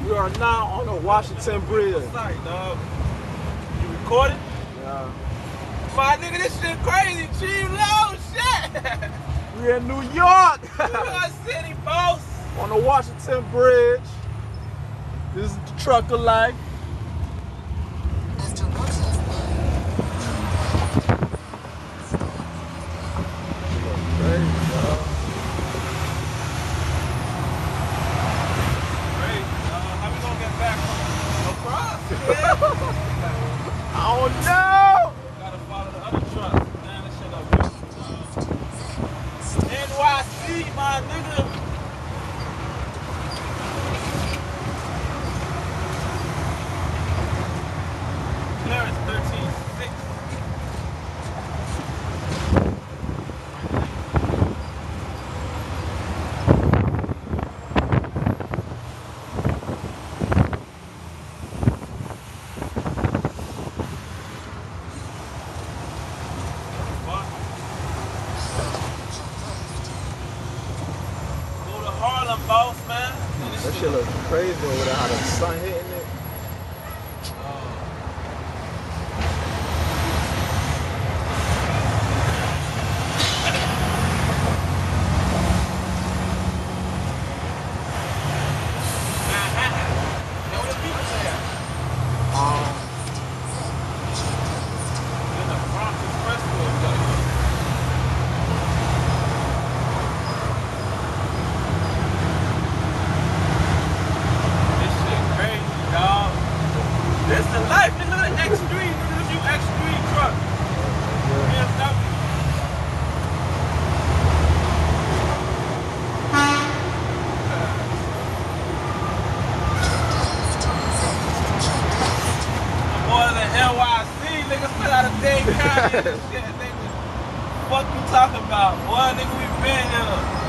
We are now on the Washington Bridge. Sorry, dog. You recording? Yeah. My nigga, this shit crazy. Cheap low shit. We in New York. New York City, boss. On the Washington Bridge. This is the trucker life. I don't know. Gotta follow the other trucks. Man, this shit up here. NYC, my nigga. Clearance 13.6. Boss, man. That shit looks crazy over there, how the sun hitting it. This is the life, nigga. Look at X3, nigga. This you X3 truck. BMW. Boy, the NYC, nigga, still out of Dade County and shit, nigga. What you talking about? Boy, nigga, we been here.